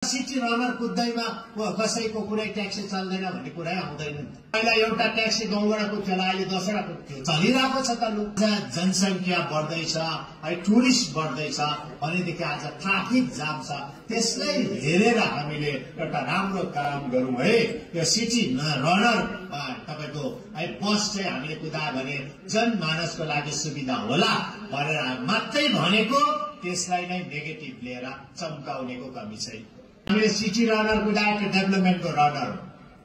City runner कुद्दैमा कसैको कुनै taxi चल्दैन भन्ने कुरै आउँदैन। पहिला एउटा ट्याक्सी गाउँबाट कुद्थ्यो, अहिले 10वटा कुद्थ्यो, चलिरहेको छ त। लु जनसंख्या बढ्दैछ, टुरिस्ट बढ्दैछ भनेदेखि आज ट्राफिक जाम छ। त्यसलाई हेरेर हामीले एउटा राम्रो काम गरौँ है। यो सिटी रनर तपाईको बस चाहिँ हामीले कुदायो भने जनमानसको लागि सुविधा होला भनेर मात्रै भनेको, त्यसलाई नै नेगेटिभ लिएर चम्काउनेको कमी छैन। हामीले सिटी रनर कुदाएको डेभलपमेन्टको रनर हो।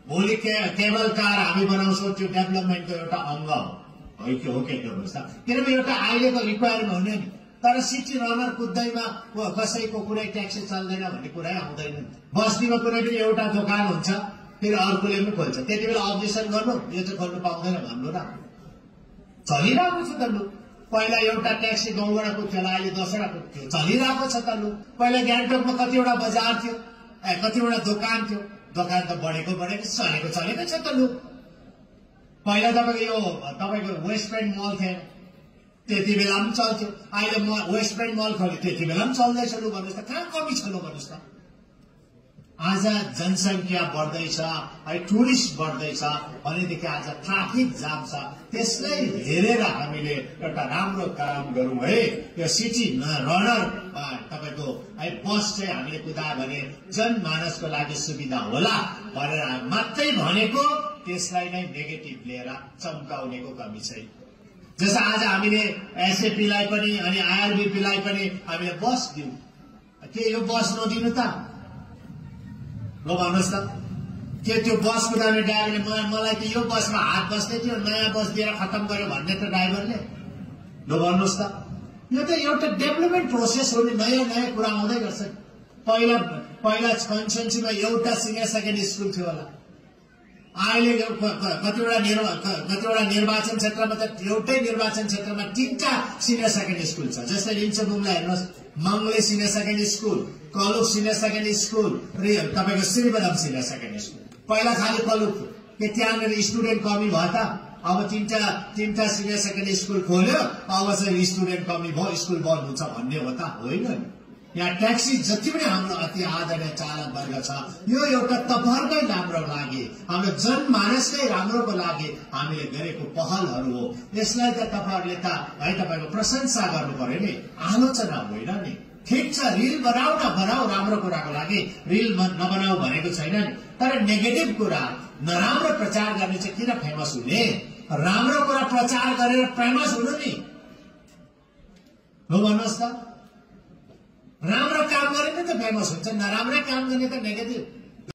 भोलि केबल कार हामी बनाउँछौँ, त्यो डेभलपमेन्टको एउटा अङ्ग हो कि हेर्नुहोस् त। किनभने एउटा अहिलेको रिक्वायरमेन्ट हुने नि। तर सिटी रनर कुद्दैमा कसैको कुनै ट्याक्सी चल्दैन भन्ने कुरै आउँदैन। बस्तीमा कुनै पनि एउटा दोकान हुन्छ, फेरि अर्कोले पनि खोल्छ, त्यति बेला अब्जेक्सन गर्नु, यो चाहिँ खोल्नु पाउँदैन भन्नु न। चलिरहेको छ त। लु पहिला एउटा ट्याक्सी गाउँबाट कुद्थ्यो, अहिले 10वटा कुद्थ्यो, चलिरहेको छ त। लु पहिला गान्तोकमा कतिवटा बजार थियो, कतिवटा दोकान थियो, दोकान त बढेको चलेको छ त। लु पहिला तपाईँको वेस्ट पोइन्ट मल थिएन, त्यति बेला पनि चल्थ्यो, अहिले वेस्ट पोइन्ट मल खोल्यो, त्यति बेला पनि चल्दैछ। लु भन्नुहोस् त, कहाँ कमी छ लु भन्नुहोस् त। आज जनसंख्या बढ्दैछ, टुरिस्ट बढ्दैछ भनेदेखि आज ट्राफिक जाम छ। त्यसलाई हेरेर हामीले एउटा राम्रो काम गरौँ है। यो सिटी रनर तपाईको बस चाहिँ हामीले कुदायो भने जनमानसको लागि सुविधा होला भनेर मात्रै भनेको, त्यसलाई नै नेगेटिभ लिएर चम्काउनेको कमी छैन। जस्तो आज हामीले एसएपीलाई पनि अनि आरबीपीलाई पनि हामीले बस दिउँ, के यो बस नदिनु त? ल भन्नुहोस् त, के त्यो बस कुदाउने ड्राइभरले मलाई त यो बसमा हात बस्दै थियो, नयाँ बस दिएर खत्तम गर्यो भन्ने त ड्राइभरले? ल भन्नुहोस् त, यो त एउटा डेभलपमेन्ट प्रोसेस हो नि। नयाँ नयाँ कुरा आउँदै गर्छ। पहिला कन्स्टिट्युन्सीमा एउटा सिनियर सेकेन्डरी स्कुल थियो होला, अहिले कतिवटा निर्वाचन क्षेत्रमा त एउटै निर्वाचन क्षेत्रमा 3टा सिनियर सेकेन्डरी स्कुल छ। जस्तै रिन्चबुङलाई हेर्नुहोस्, मंगले senior secondary school, Kaluk senior secondary school र तपाईँको श्रीबदम सिनियर सेकेन्डरी स्कुल। पहिला खालि कलुक थियो, के त्यहाँनिर स्टुडेन्ट कमी भयो त? अब 3टा सिनियर सेकेन्डरी स्कुल खोल्यो, अब चाहिँ स्टुडेन्ट कमी भयो, स्कुल बन्द हुन्छ भन्ने हो त? होइन। यहाँ ट्याक्सी जति पनि हाम्रो अति आदरणीय चालक वर्ग छ, यो एउटा तपाईँहरूकै राम्रो लागि, हाम्रो जनमानसकै राम्रोको लागि हामीले गरेको पहलहरू हो। यसलाई त तपाईँहरूले त है तपाईँको प्रशंसा गर्नु पर्यो नि, आलोचना होइन नि। ठिक छ, रिल बनाऊ न बनाऊ, राम्रो कुराको लागि रिल नबनाऊ भनेको छैन नि। तर नेगेटिभ कुरा, नराम्रो प्रचार गर्ने चाहिँ किन फेमस हुने? राम्रो कुरा प्रचार गरेर फेमस हुनु नि। हो भन्नुहोस् त, राम्रो काम गर्ने त फेमस हुन्छ, नराम्रो काम गर्ने त नेगेटिभ।